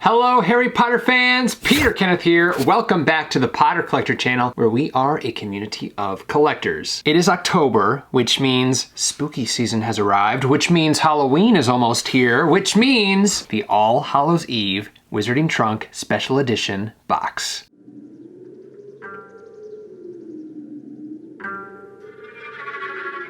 Hello Harry Potter fans, Peter Kenneth here. Welcome back to the Potter Collector channel, where we are a community of collectors. It is October, which means spooky season has arrived, which means Halloween is almost here, which means the All Hallows Eve Wizarding Trunk Special Edition box.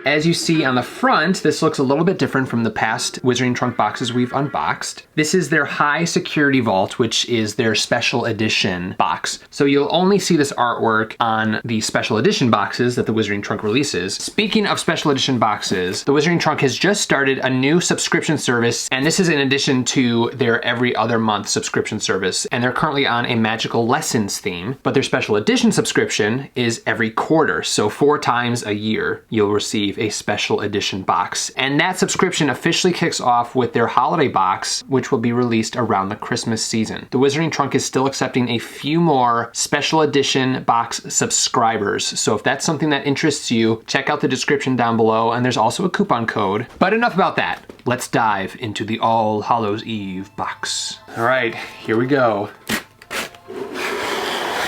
As you see on the front, this looks a little bit different from the past Wizarding Trunk boxes we've unboxed. This is their high security vault, which is their special edition box. So you'll only see this artwork on the special edition boxes that the Wizarding Trunk releases. Speaking of special edition boxes, the Wizarding Trunk has just started a new subscription service, and this is in addition to their every other month subscription service. And they're currently on a magical lessons theme, but their special edition subscription is every quarter. So 4 times a year, you'll receive a special edition box. And that subscription officially kicks off with their holiday box, which will be released around the Christmas season. The Wizarding Trunk is still accepting a few more special edition box subscribers. So if that's something that interests you, check out the description down below, and there's also a coupon code. But enough about that. Let's dive into the All Hallows Eve box. All right, here we go.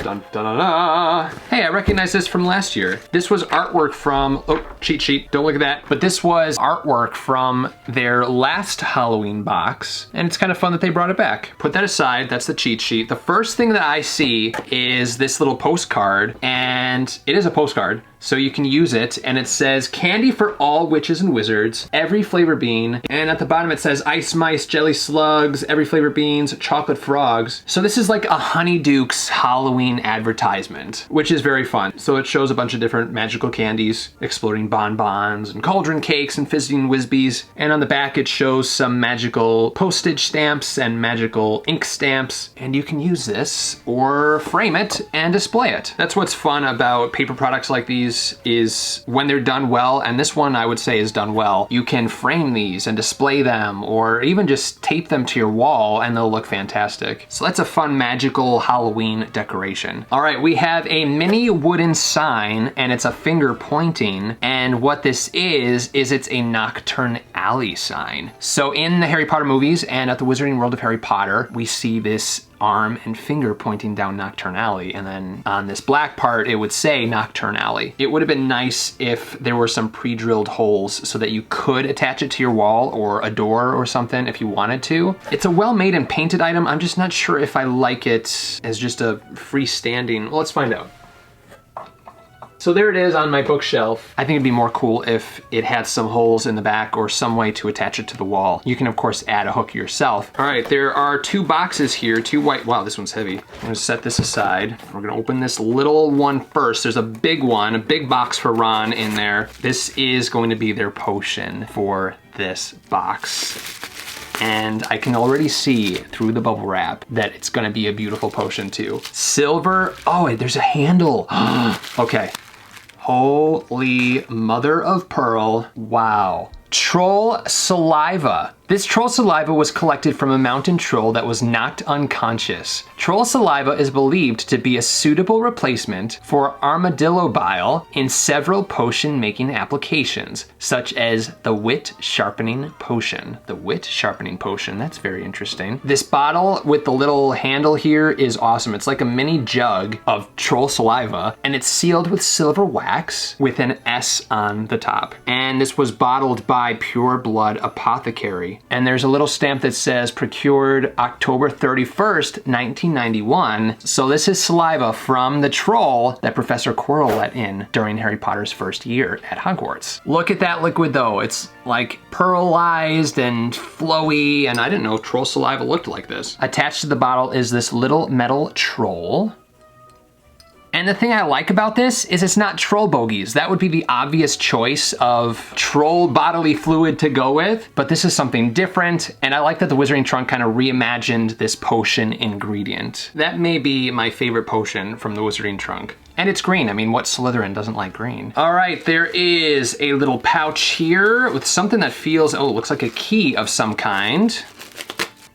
Dun, dun, dun, dun. Hey, I recognize this from last year. This was artwork from, oh, cheat sheet, don't look at that. But this was artwork from their last Halloween box, and it's kind of fun that they brought it back. Put that aside, that's the cheat sheet. The first thing that I see is this little postcard, and it is a postcard, so you can use it, and it says, candy for all witches and wizards, every flavor bean, and at the bottom it says ice mice, jelly slugs, every flavor beans, chocolate frogs. So this is like a Honeydukes Halloween advertisement, which is very fun. So it shows a bunch of different magical candies, exploding bonbons, and cauldron cakes, and fizzing whizbees, and on the back it shows some magical postage stamps and magical ink stamps, and you can use this or frame it and display it. That's what's fun about paper products like these, is when they're done well, and this one I would say is done well, you can frame these and display them, or even just tape them to your wall and they'll look fantastic. So that's a fun magical Halloween decoration. All right, we have a mini wooden sign, and it's a finger pointing, and what this is it's a Nocturn Alley sign. So in the Harry Potter movies and at the Wizarding World of Harry Potter, we see this arm and finger pointing down Nocturn Alley, and then on this black part it would say Nocturn Alley. It would have been nice if there were some pre-drilled holes so that you could attach it to your wall or a door or something if you wanted to. It's a well-made and painted item. I'm just not sure if I like it as just a freestanding, well, let's find out. So there it is on my bookshelf. I think it'd be more cool if it had some holes in the back or some way to attach it to the wall. You can of course add a hook yourself. All right, there are 2 boxes here, 2 white, wow, this one's heavy. I'm gonna set this aside. We're gonna open this little one first. There's a big one, a big box for Ron in there. This is going to be their potion for this box. And I can already see through the bubble wrap that it's gonna be a beautiful potion too. Silver, oh, wait, there's a handle. Okay. Holy mother of pearl, wow. Troll saliva. This troll saliva was collected from a mountain troll that was knocked unconscious. Troll saliva is believed to be a suitable replacement for armadillo bile in several potion-making applications, such as the wit sharpening potion. The wit sharpening potion, that's very interesting. This bottle with the little handle here is awesome. It's like a mini jug of troll saliva, and it's sealed with silver wax with an S on the top. And this was bottled by Pure Blood Apothecary. And there's a little stamp that says procured October 31st, 1991. So this is saliva from the troll that Professor Quirrell let in during Harry Potter's first year at Hogwarts. Look at that liquid though. It's like pearlized and flowy, and I didn't know troll saliva looked like this. Attached to the bottle is this little metal troll. And the thing I like about this is it's not troll bogies. That would be the obvious choice of troll bodily fluid to go with, but this is something different, and I like that the Wizarding Trunk kind of reimagined this potion ingredient. That may be my favorite potion from the Wizarding Trunk. And it's green. I mean, what Slytherin doesn't like green? All right, there is a little pouch here with something that feels, oh, it looks like a key of some kind.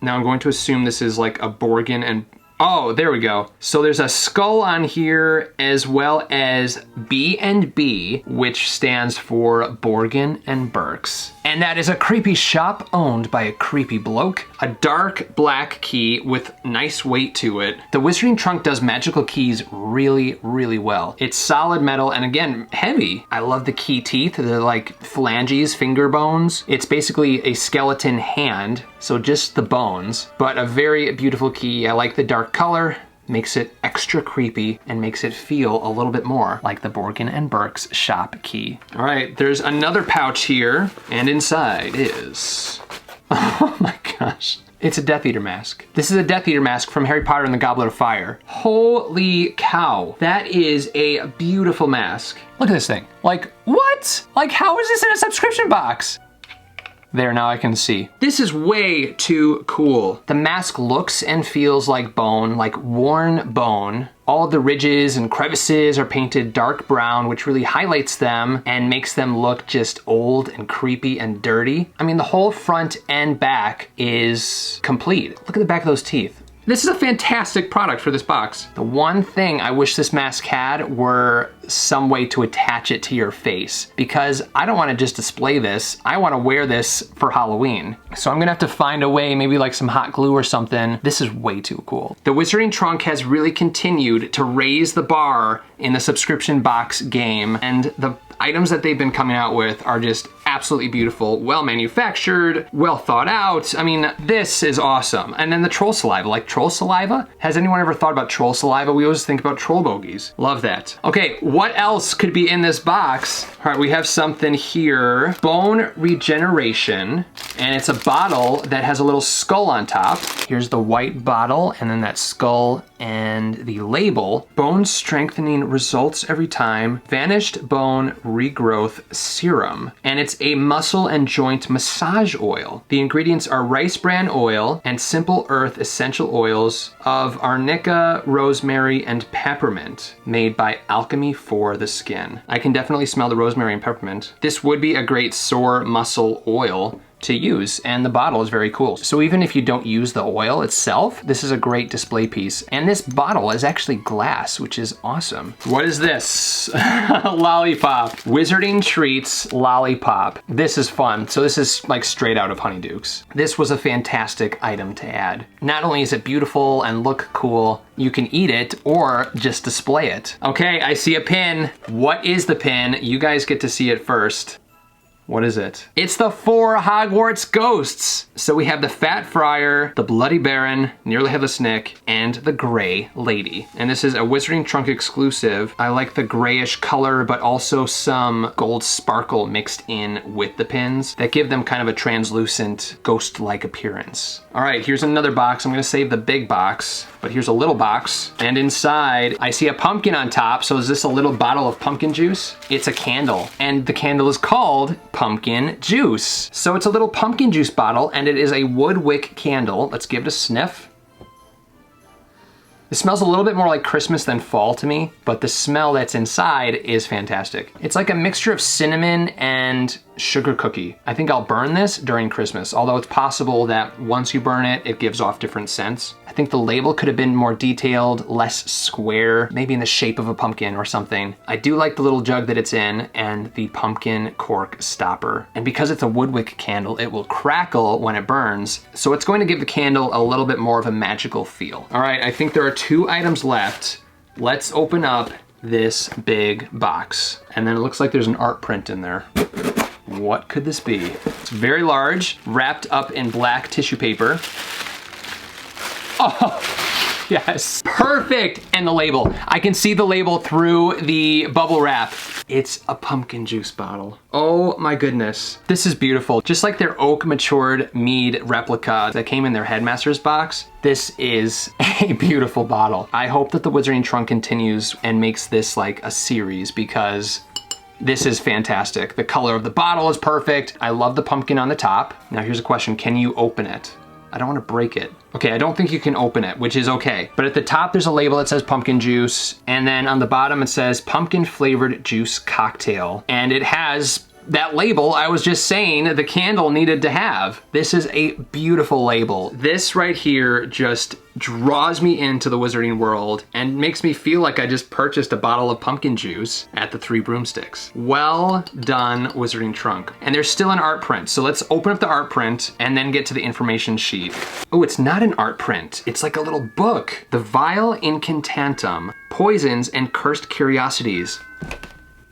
Now I'm going to assume this is like a Borgin and oh, there we go. So there's a skull on here as well as B&B, which stands for Borgin and Burkes. And that is a creepy shop owned by a creepy bloke. A dark black key with nice weight to it. The Wizarding Trunk does magical keys really, really well. It's solid metal and again, heavy. I love the key teeth. They're like phalanges, finger bones. It's basically a skeleton hand, so just the bones, but a very beautiful key. I like the dark color. Makes it extra creepy and makes it feel a little bit more like the Borgin and Burkes shop key. All right, there's another pouch here, and inside is, oh my gosh. It's a Death Eater mask. This is a Death Eater mask from Harry Potter and the Goblet of Fire. Holy cow. That is a beautiful mask. Look at this thing. Like, what? Like, how is this in a subscription box? There, now I can see. This is way too cool. The mask looks and feels like bone, like worn bone. All of the ridges and crevices are painted dark brown, which really highlights them and makes them look just old and creepy and dirty. I mean, the whole front and back is complete. Look at the back of those teeth. This is a fantastic product for this box. The one thing I wish this mask had were some way to attach it to your face, because I don't want to just display this. I want to wear this for Halloween. So I'm gonna have to find a way, maybe like some hot glue or something. This is way too cool. The Wizarding Trunk has really continued to raise the bar in the subscription box game, and the items that they've been coming out with are just absolutely beautiful, well manufactured, well thought out. I mean, this is awesome. And then the troll saliva, like troll saliva? Has anyone ever thought about troll saliva? We always think about troll bogies. Love that. Okay, what else could be in this box? All right, we have something here. Bone regeneration, and it's a bottle that has a little skull on top. Here's the white bottle, and then that skull and the label. Bone strengthening results every time. Vanished bone regrowth serum. And it's a muscle and joint massage oil. The ingredients are rice bran oil and simple earth essential oils of arnica, rosemary, and peppermint, made by Alchemy for the Skin. I can definitely smell the rosemary and peppermint. This would be a great sore muscle oil to use, and the bottle is very cool. So even if you don't use the oil itself, this is a great display piece. And this bottle is actually glass, which is awesome. What is this? Lollipop. Wizarding Treats Lollipop. This is fun. So this is like straight out of Honeydukes. This was a fantastic item to add. Not only is it beautiful and look cool, you can eat it or just display it. Okay, I see a pin. What is the pin? You guys get to see it first. What is it? It's the 4 Hogwarts ghosts. So we have the Fat Friar, the Bloody Baron, Nearly Headless Nick, and the Gray Lady. And this is a Wizarding Trunk exclusive. I like the grayish color, but also some gold sparkle mixed in with the pins that give them kind of a translucent, ghost-like appearance. All right, here's another box. I'm gonna save the big box, but here's a little box. And inside, I see a pumpkin on top. So is this a little bottle of pumpkin juice? It's a candle, and the candle is called pumpkin juice. So it's a little pumpkin juice bottle, and it is a wood wick candle. Let's give it a sniff. It smells a little bit more like Christmas than fall to me, but the smell that's inside is fantastic. It's like a mixture of cinnamon and sugar cookie. I think I'll burn this during Christmas, although it's possible that once you burn it, it gives off different scents. I think the label could have been more detailed, less square, maybe in the shape of a pumpkin or something. I do like the little jug that it's in and the pumpkin cork stopper. And because it's a wood wick candle, it will crackle when it burns, so it's going to give the candle a little bit more of a magical feel. All right, I think there are 2 items left. Let's open up this big box. And then it looks like there's an art print in there. What could this be? It's very large, wrapped up in black tissue paper. Oh, yes, perfect. And the label. I can see the label through the bubble wrap. It's a pumpkin juice bottle. Oh my goodness. This is beautiful. Just like their oak matured mead replica that came in their headmaster's box, this is a beautiful bottle. I hope that the Wizarding Trunk continues and makes this like a series, because this is fantastic. The color of the bottle is perfect. I love the pumpkin on the top. Now here's a question, can you open it? I don't want to break it. Okay, I don't think you can open it, which is okay. But at the top, there's a label that says pumpkin juice. And then on the bottom, it says pumpkin flavored juice cocktail. And it has that label I was just saying the candle needed to have. This is a beautiful label. This right here just draws me into the wizarding world and makes me feel like I just purchased a bottle of pumpkin juice at the Three Broomsticks. Well done, Wizarding Trunk. And there's still an art print, so let's open up the art print and then get to the information sheet. Oh, it's not an art print. It's like a little book. The Vial Incantatum, Poisons and Cursed Curiosities.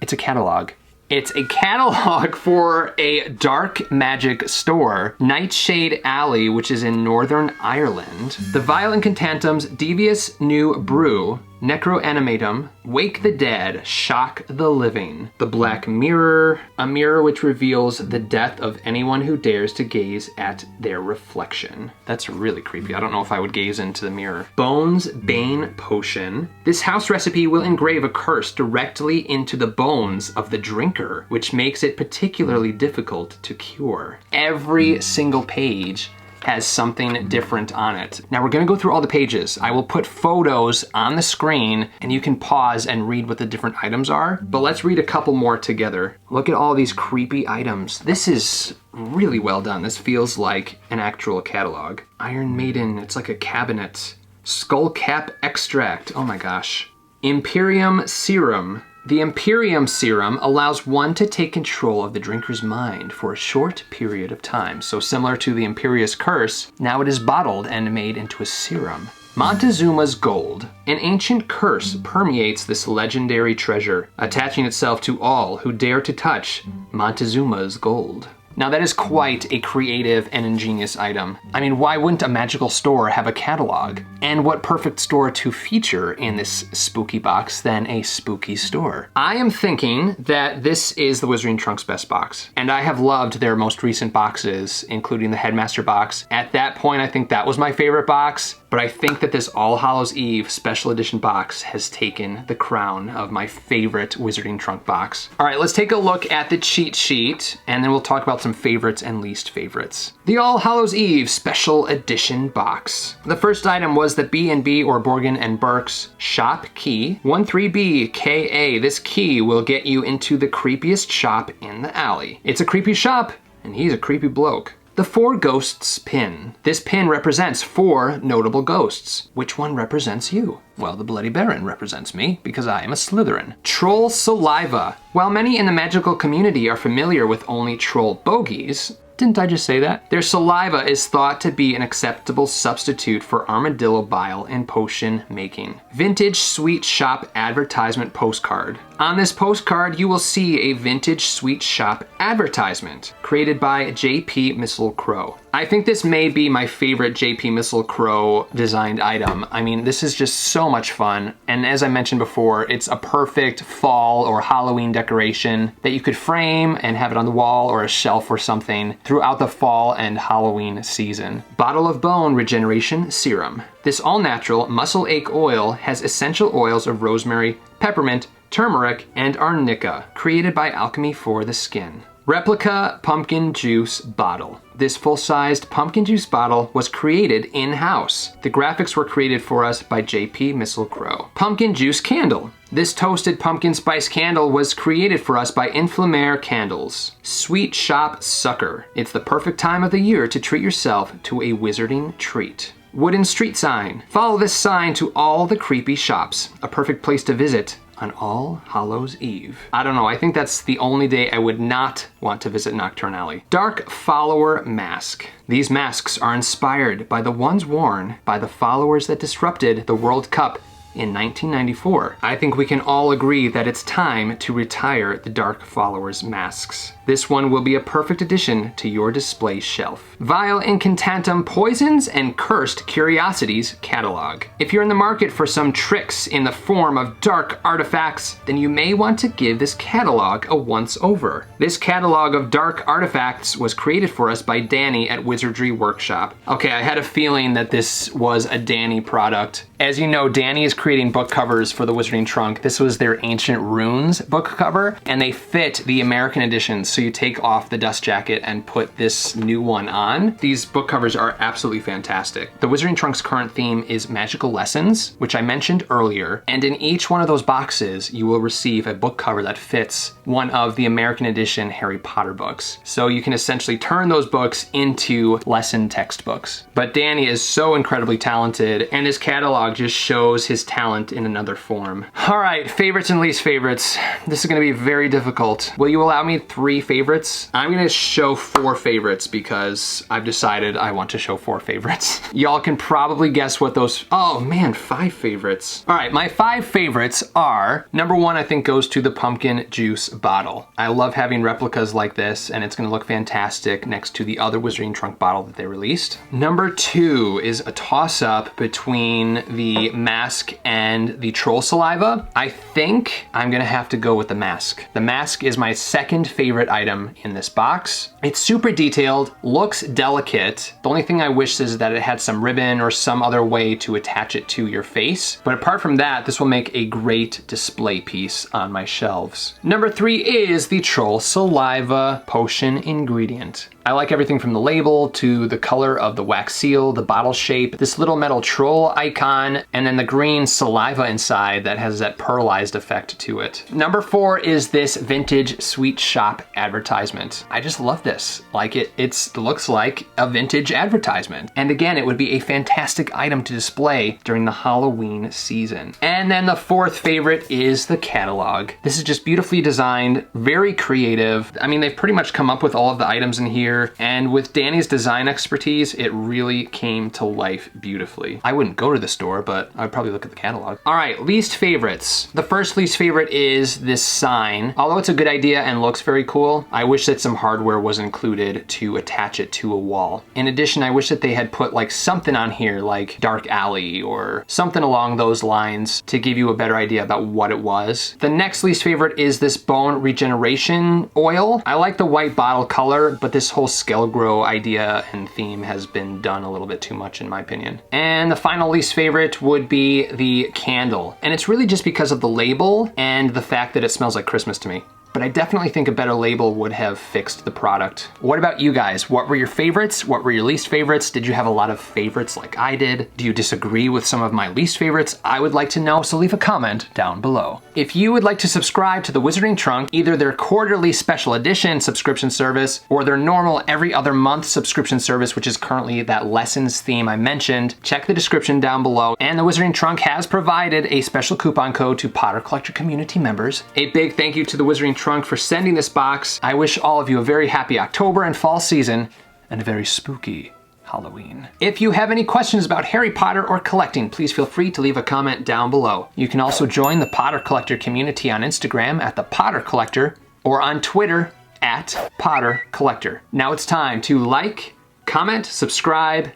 It's a catalog. It's a catalog for a dark magic store, Nightshade Alley, which is in Northern Ireland. The Vial Incantatum's Devious New Brew, Necroanimatum, Wake the Dead, Shock the Living. The Black Mirror, a mirror which reveals the death of anyone who dares to gaze at their reflection. That's really creepy. I don't know if I would gaze into the mirror. Bones Bane Potion. This house recipe will engrave a curse directly into the bones of the drinker, which makes it particularly difficult to cure. Every single page has something different on it. Now we're gonna go through all the pages. I will put photos on the screen and you can pause and read what the different items are, but let's read a couple more together. Look at all these creepy items. This is really well done. This feels like an actual catalog. Iron Maiden, it's like a cabinet. Skullcap Extract, oh my gosh. Imperium Serum. The Imperium Serum allows one to take control of the drinker's mind for a short period of time. So similar to the Imperious Curse, now it is bottled and made into a serum. Montezuma's Gold. An ancient curse permeates this legendary treasure, attaching itself to all who dare to touch Montezuma's gold. Now that is quite a creative and ingenious item. I mean, why wouldn't a magical store have a catalog? And what perfect store to feature in this spooky box than a spooky store? I am thinking that this is the Wizarding Trunk's best box. And I have loved their most recent boxes, including the Headmaster box. At that point, I think that was my favorite box. But I think that this All Hallows Eve special edition box has taken the crown of my favorite Wizarding Trunk box. All right, let's take a look at the cheat sheet and then we'll talk about some favorites and least favorites. The All Hallows Eve special edition box. The first item was the B&B or Borgin and Burkes shop key. 13B KA. This key will get you into the creepiest shop in the alley. It's a creepy shop and he's a creepy bloke. The Four Ghosts pin. This pin represents 4 notable ghosts. Which one represents you? Well, the Bloody Baron represents me because I am a Slytherin. Troll Saliva. While many in the magical community are familiar with only troll bogies, didn't I just say that? Their saliva is thought to be an acceptable substitute for armadillo bile in potion making. Vintage Sweet Shop advertisement postcard. On this postcard, you will see a vintage sweet shop advertisement created by J.P. Missel-Crow. I think this may be my favorite J.P. Missel-Crow designed item. I mean, this is just so much fun. And as I mentioned before, it's a perfect fall or Halloween decoration that you could frame and have it on the wall or a shelf or something throughout the fall and Halloween season. Bottle of Bone Regeneration Serum. This all-natural muscle ache oil has essential oils of rosemary, peppermint, turmeric, and arnica, created by Alchemy for the Skin. Replica pumpkin juice bottle. This full-sized pumpkin juice bottle was created in-house. The graphics were created for us by J.P. Missel-Crow. Pumpkin juice candle. This toasted pumpkin spice candle was created for us by Inflammare Candles. Sweet Shop Sucker. It's the perfect time of the year to treat yourself to a wizarding treat. Wooden street sign. Follow this sign to all the creepy shops. A perfect place to visit on All Hallows Eve. I don't know, I think that's the only day I would not want to visit Nocturn Alley. Dark Follower Mask. These masks are inspired by the ones worn by the followers that disrupted the World Cup in 1994. I think we can all agree that it's time to retire the Dark Followers masks. This one will be a perfect addition to your display shelf. Vial Incantatum Poisons and Cursed Curiosities catalog. If you're in the market for some tricks in the form of dark artifacts, then you may want to give this catalog a once over. This catalog of dark artifacts was created for us by Danny at Wizardry Workshop. Okay, I had a feeling that this was a Danny product. As you know, Danny is creating book covers for the Wizarding Trunk. This was their Ancient Runes book cover, and they fit the American edition. So you take off the dust jacket and put this new one on. These book covers are absolutely fantastic. The Wizarding Trunk's current theme is magical lessons, which I mentioned earlier. And in each one of those boxes, you will receive a book cover that fits one of the American edition Harry Potter books. So you can essentially turn those books into lesson textbooks. But Danny is so incredibly talented, and his catalog just shows his talent in another form. All right, favorites and least favorites. This is gonna be very difficult. Will you allow me 3 favorites? I'm gonna show 4 favorites because I've decided I want to show 4 favorites. Y'all can probably guess what those, oh man, 5 favorites. All right, my 5 favorites are, number 1 I think goes to the pumpkin juice bottle. I love having replicas like this, and it's gonna look fantastic next to the other Wizarding Trunk bottle that they released. Number 2 is a toss-up between the mask and the troll saliva. I think I'm gonna have to go with the mask. The mask is my second favorite item in this box. It's super detailed, looks delicate. The only thing I wish is that it had some ribbon or some other way to attach it to your face. But apart from that, this will make a great display piece on my shelves. Number 3 is the troll saliva potion ingredient. I like everything from the label to the color of the wax seal, the bottle shape, this little metal troll icon, and then the green saliva inside that has that pearlized effect to it. Number 4 is this vintage sweet shop advertisement. I just love this. Like it looks like a vintage advertisement. And again, it would be a fantastic item to display during the Halloween season. And then the 4th favorite is the catalog. This is just beautifully designed, very creative. I mean, they've pretty much come up with all of the items in here, and with Danny's design expertise, it really came to life beautifully. I wouldn't go to the store, but I'd probably look at the catalog. All right, least favorites. The first least favorite is this sign. Although it's a good idea and looks very cool, I wish that some hardware was included to attach it to a wall. In addition, I wish that they had put like something on here like Dark Alley or something along those lines to give you a better idea about what it was. The next least favorite is this bone regeneration oil. I like the white bottle color, but this whole Skelgrow idea and theme has been done a little bit too much in my opinion. And the final least favorite would be the candle. And it's really just because of the label and the fact that it smells like Christmas to me. But I definitely think a better label would have fixed the product. What about you guys? What were your favorites? What were your least favorites? Did you have a lot of favorites like I did? Do you disagree with some of my least favorites? I would like to know, so leave a comment down below. If you would like to subscribe to the Wizarding Trunk, either their quarterly special edition subscription service or their normal every other month subscription service, which is currently that lessons theme I mentioned, check the description down below. And the Wizarding Trunk has provided a special coupon code to Potter Collector community members. A big thank you to the Wizarding Trunk for sending this box. I wish all of you a very happy October and fall season and a very spooky Halloween. If you have any questions about Harry Potter or collecting, please feel free to leave a comment down below. You can also join the Potter Collector community on Instagram at the Potter Collector or on Twitter at Potter Collector. Now it's time to like, comment, subscribe,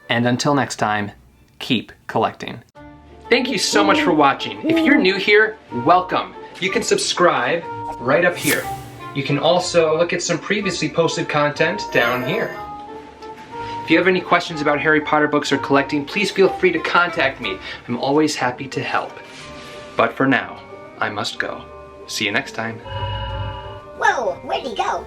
and until next time, keep collecting. Thank you so much for watching. If you're new here, welcome. You can subscribe right up here. You can also look at some previously posted content down here. If you have any questions about Harry Potter books or collecting, please feel free to contact me. I'm always happy to help. But for now, I must go. See you next time. Whoa, where'd he go?